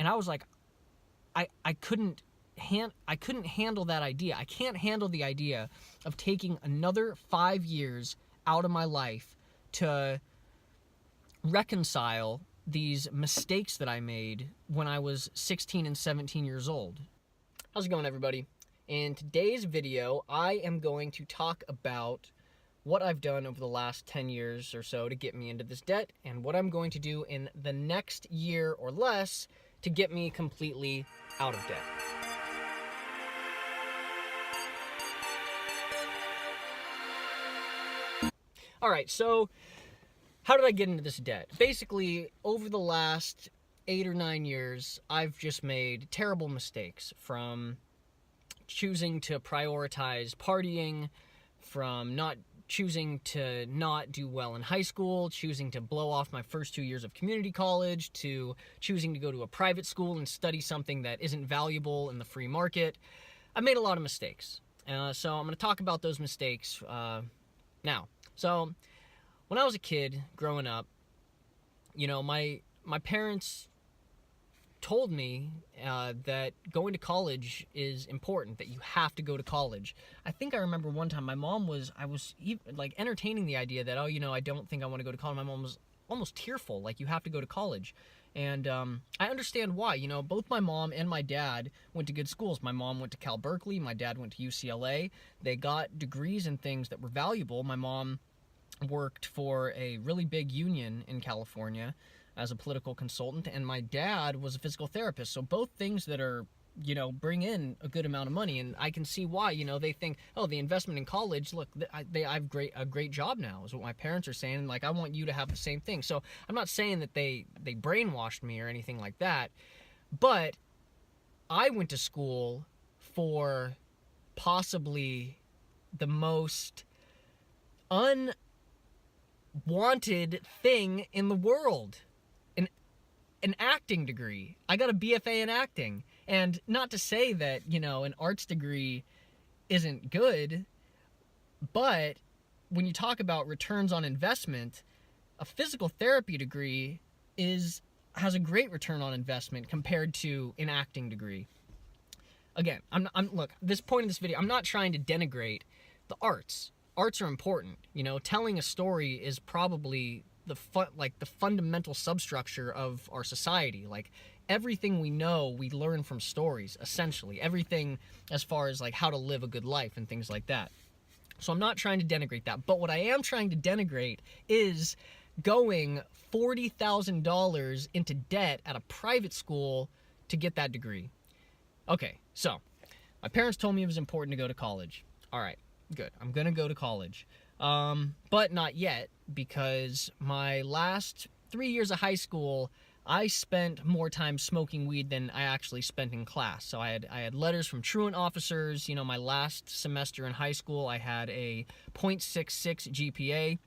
And I was like, I couldn't handle that idea. I can't handle the idea of taking another 5 years out of my life to reconcile these mistakes that I made when I was 16 and 17 years old. How's it going, everybody? In today's video, I am going to talk about what I've done over the last 10 years or so to get me into this debt, and what I'm going to do in the next year or less to get me completely out of debt. All right, so how did I get into this debt? Basically, over the last 8 or 9 years, I've just made terrible mistakes, from choosing to prioritize partying, from not choosing to not do well in high school, choosing to blow off my first 2 years of community college, to choosing to go to a private school and study something that isn't valuable in the free market. I've made a lot of mistakes. So I'm going to talk about those mistakes now. So when I was a kid growing up, you know, my parents told me that going to college is important, that you have to go to college. I think I remember one time I was even, like, entertaining the idea that, oh, you know, I don't think I want to go to college. My mom was almost tearful, like, you have to go to college. And I understand why. You know, both my mom and my dad went to good schools. My mom went to Cal Berkeley. My dad went to UCLA. They got degrees in things that were valuable. My mom worked for a really big union in California as a political consultant, and my dad was a physical therapist. So both things that are, you know, bring in a good amount of money. And I can see why, you know, they think, oh, the investment in college, look, I have a great job now, is what my parents are saying. And, like, I want you to have the same thing. So I'm not saying that they brainwashed me or anything like that, but I went to school for possibly the most unwanted thing in the world. An acting degree. I got a BFA in acting. And not to say that, you know, an arts degree isn't good, but when you talk about returns on investment, a physical therapy degree has a great return on investment compared to an acting degree. Again, look, this point in this video, I'm not trying to denigrate the arts. Arts are important. You know, telling a story is probably the fundamental substructure of our society. Like, everything we know, we learn from stories, essentially. Everything as far as, like, how to live a good life and things like that. So I'm not trying to denigrate that. But what I am trying to denigrate is going $40,000 into debt at a private school to get that degree. Okay, so my parents told me it was important to go to college. All right, good. I'm going to go to college. But not yet, because my last 3 years of high school, I spent more time smoking weed than I actually spent in class. So I had letters from truant officers. You know, my last semester in high school, I had a .66 GPA.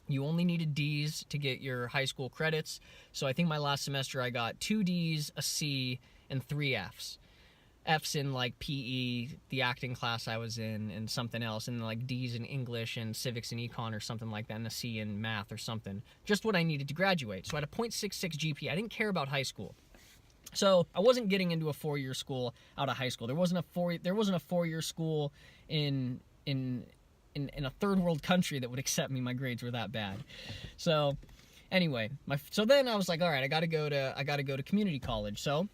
You only needed D's to get your high school credits. So I think my last semester I got 2 D's, a C, and 3 F's. F's in, like, PE, the acting class I was in, and something else, and, like, D's in English and civics and econ or something like that, and a C in math or something. Just what I needed to graduate. So I had a .66 GPA. I didn't care about high school. So I wasn't getting into a 4-year school out of high school. There wasn't a 4-year school in a third world country that would accept me. My grades were that bad. So anyway, so then I was like, all right, I got to go to community college. So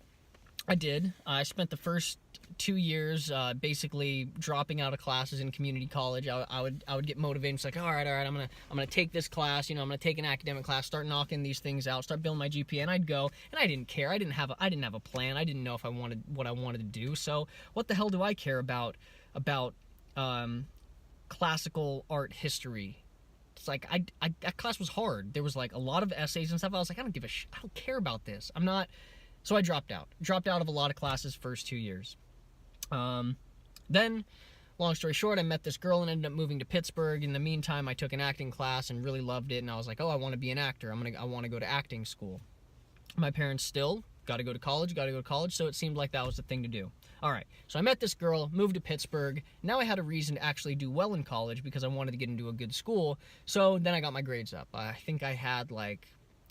I did. I spent the first 2 years basically dropping out of classes in community college. I would get motivated. It's like, all right, I'm gonna take this class. You know, I'm gonna take an academic class, start knocking these things out, start building my GPA. And I'd go, and I didn't care. I didn't have a plan. I didn't know if I wanted what I wanted to do. So what the hell do I care about classical art history? It's like, that class was hard. There was, like, a lot of essays and stuff. I was like, I don't care about this. So I dropped out of a lot of classes first 2 years. Then, long story short, I met this girl and ended up moving to Pittsburgh. In the meantime, I took an acting class and really loved it, and I was like, oh, I want to be an actor. I want to go to acting school. My parents still, got to go to college, so it seemed like that was the thing to do. All right, so I met this girl, moved to Pittsburgh. Now I had a reason to actually do well in college because I wanted to get into a good school. So then I got my grades up. I think I had, like,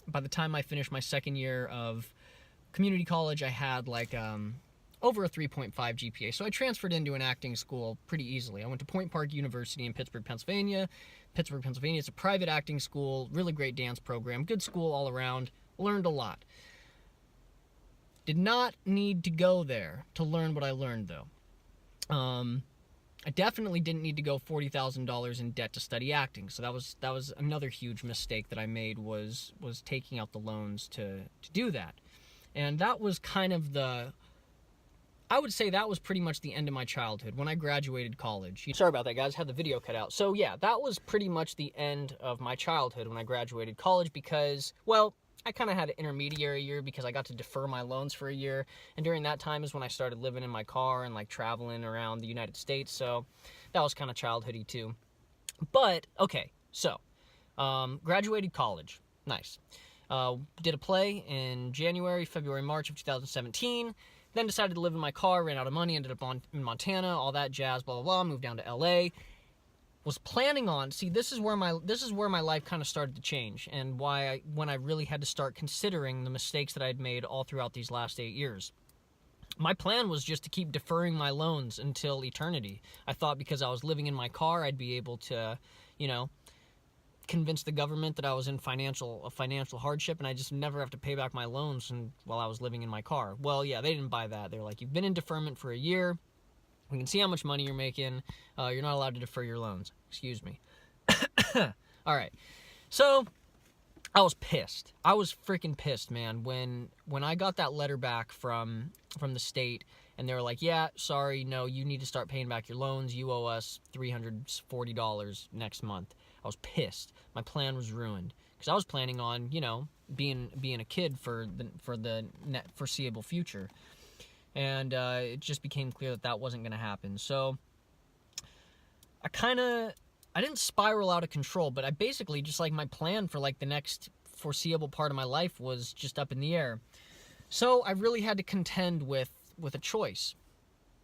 by the time I finished my second year of community college, I had like over a 3.5 GPA. So I transferred into an acting school pretty easily. I went to Point Park University in Pittsburgh, Pennsylvania. Pittsburgh, Pennsylvania is a private acting school, really great dance program, good school all around, learned a lot. Did not need to go there to learn what I learned, though. I definitely didn't need to go $40,000 in debt to study acting. So that was another huge mistake that I made, was taking out the loans to do that. And that was kind of I would say that was pretty much the end of my childhood when I graduated college. Sorry about that, guys. Had the video cut out. So yeah, that was pretty much the end of my childhood when I graduated college because, well, I kind of had an intermediary year because I got to defer my loans for a year, and during that time is when I started living in my car and like traveling around the United States, so that was kind of childhoody too. But, okay, so, graduated college. Nice. Did a play in January, February, March of 2017, then decided to live in my car, ran out of money, ended up in Montana, all that jazz, blah, blah, blah, moved down to LA. Was planning on, see, this is where my life kind of started to change, and when I really had to start considering the mistakes that I'd made all throughout these last 8 years. My plan was just to keep deferring my loans until eternity. I thought because I was living in my car, I'd be able to, convince the government that I was in financial hardship, and I just never have to pay back my loans while I was living in my car. Well, yeah, they didn't buy that. They were like, you've been in deferment for a year. We can see how much money you're making. You're not allowed to defer your loans. Excuse me. All right. So I was pissed. I was freaking pissed, man, when I got that letter back from the state, and they were like, yeah, sorry, no, you need to start paying back your loans. You owe us $340 next month. I was pissed. My plan was ruined because I was planning on, being a kid for the foreseeable future. And it just became clear that wasn't going to happen. So I didn't spiral out of control, but I basically just like my plan for like the next foreseeable part of my life was just up in the air. So I really had to contend with a choice,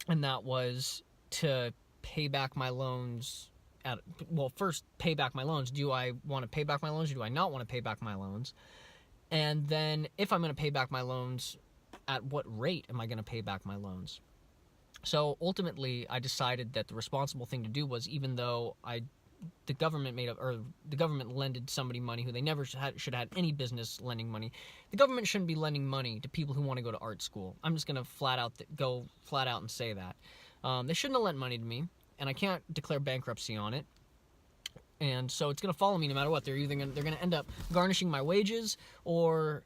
and that was to pay back my loans. First pay back my loans. Do I want to pay back my loans or do I not want to pay back my loans? And then if I'm going to pay back my loans, at what rate am I going to pay back my loans? So ultimately, I decided that the responsible thing to do was, even though the government lended somebody money who they never should have had any business lending money. The government shouldn't be lending money to people who want to go to art school. I'm just going to go flat out and say that. They shouldn't have lent money to me, and I can't declare bankruptcy on it. And so it's going to follow me no matter what. They're going to end up garnishing my wages, or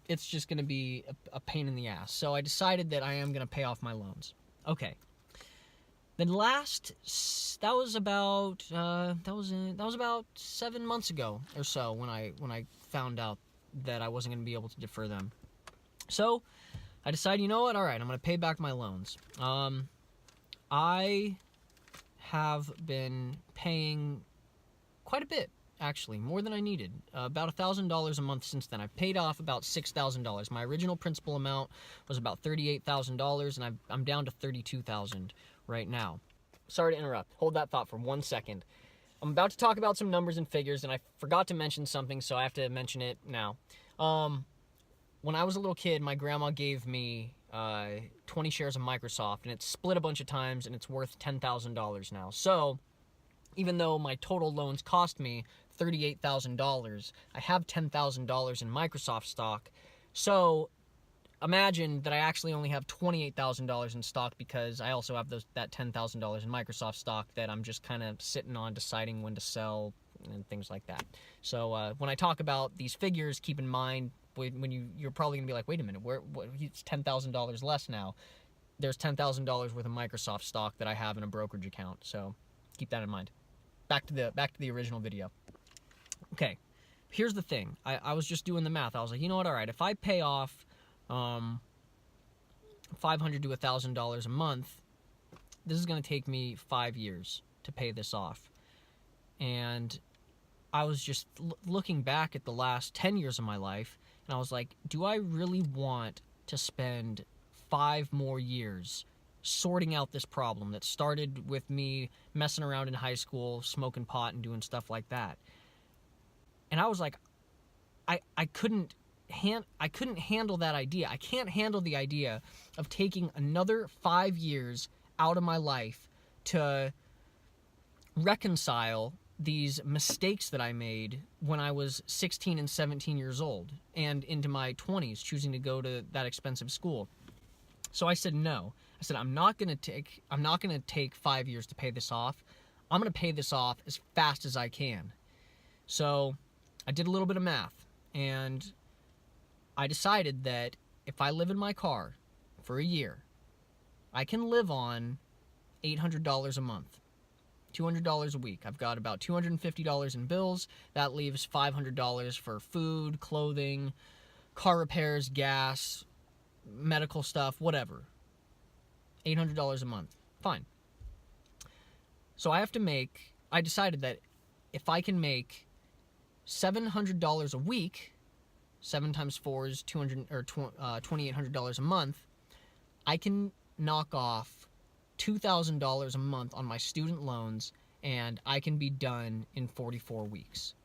it's just going to be a pain in the ass. So I decided that I am going to pay off my loans. Okay. Then that was about 7 months ago or so when I found out that I wasn't going to be able to defer them. So I decided, you know what? All right, I'm going to pay back my loans. I have been paying quite a bit, actually, more than I needed. About $1,000 a month since then. I've paid off about $6,000. My original principal amount was about $38,000, and I'm down to $32,000 right now. Sorry to interrupt. Hold that thought for 1 second. I'm about to talk about some numbers and figures, and I forgot to mention something, so I have to mention it now. When I was a little kid, my grandma gave me 20 shares of Microsoft, and it's split a bunch of times, and it's worth $10,000 now. So even though my total loans cost me $38,000, I have $10,000 in Microsoft stock. So imagine that I actually only have $28,000 in stock because I also have that $10,000 in Microsoft stock that I'm just kind of sitting on, deciding when to sell and things like that. So when I talk about these figures, keep in mind when you're probably going to be like, wait a minute, it's $10,000 less now. There's $10,000 worth of Microsoft stock that I have in a brokerage account. So keep that in mind. Back to the original video. Okay, here's the thing. I was just doing the math. I was like, you know what? All right, if I pay off $500 to $1,000 a month, this is going to take me 5 years to pay this off. And I was just looking back at the last 10 years of my life, and I was like, do I really want to spend 5 more years sorting out this problem that started with me messing around in high school, smoking pot and doing stuff like that? And I was like, I couldn't couldn't handle that idea. I can't handle the idea of taking another 5 years out of my life to reconcile these mistakes that I made when I was 16 and 17 years old and into my 20s, choosing to go to that expensive school. So I said no. I said I'm not going to take 5 years to pay this off. I'm going to pay this off as fast as I can. So I did a little bit of math, and I decided that if I live in my car for a year, I can live on $800 a month, $200 a week. I've got about $250 in bills. That leaves $500 for food, clothing, car repairs, gas, medical stuff, whatever. $800 a month. Fine. So I decided that if I can make $700 a week, 7 times 4 is $2,800 a month, I can knock off $2,000 a month on my student loans, and I can be done in 44 weeks.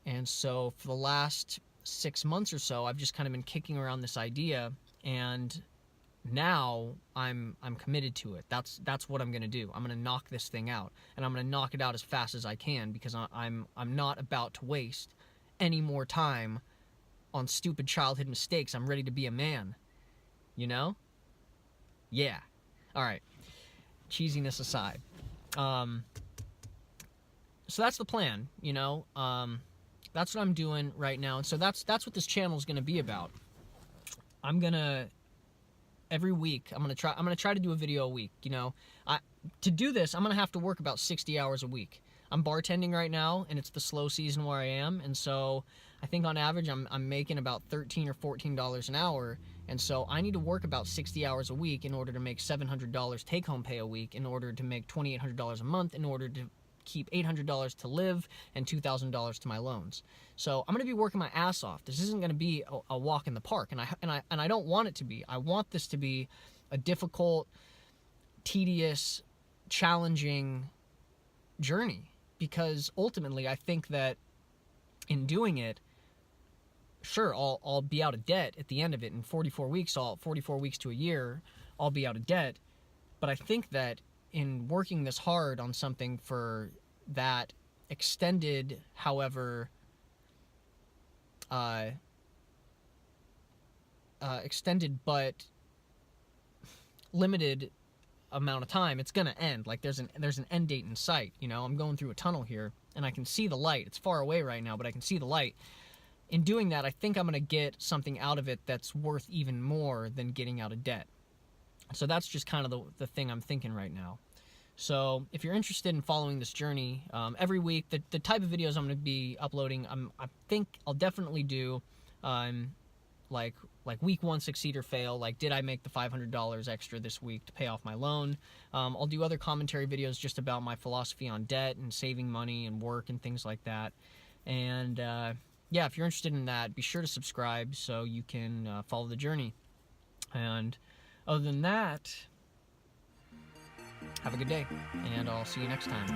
And so for the last 6 months or so, I've just kind of been kicking around this idea, and now I'm committed to it. That's what I'm going to do. I'm going to knock this thing out, and I'm going to knock it out as fast as I can, because I'm not about to waste any more time on stupid childhood mistakes. I'm ready to be a man. You know? Yeah. All right. Cheesiness aside. So that's the plan, you know? That's what I'm doing right now. And so that's what this channel is going to be about. I'm going to every week I'm going to try to do a video a week, you know. To do this, I'm going to have to work about 60 hours a week. I'm bartending right now, and it's the slow season where I am, and so I think on average I'm making about $13 or $14 an hour, and so I need to work about 60 hours a week in order to make $700 take-home pay a week, in order to make $2,800 a month, in order to keep $800 to live and $2,000 to my loans. So I'm going to be working my ass off. This isn't going to be a walk in the park, and I don't want it to be. I want this to be a difficult, tedious, challenging journey, because ultimately I think that in doing it, sure, I'll be out of debt at the end of it. In 44 weeks to a year, I'll be out of debt. But I think that in working this hard on something for that extended, however, extended but limited amount of time, it's gonna end. Like there's an end date in sight. You know, I'm going through a tunnel here, and I can see the light. It's far away right now, but I can see the light. In doing that, I think I'm gonna get something out of it that's worth even more than getting out of debt. So that's just kind of the thing I'm thinking right now. So if you're interested in following this journey, every week, the type of videos I'm going to be uploading, I think I'll definitely do, like week 1 succeed or fail. Like, did I make the $500 extra this week to pay off my loan? I'll do other commentary videos just about my philosophy on debt and saving money and work and things like that. And yeah, if you're interested in that, be sure to subscribe so you can follow the journey. And other than that, have a good day, and I'll see you next time.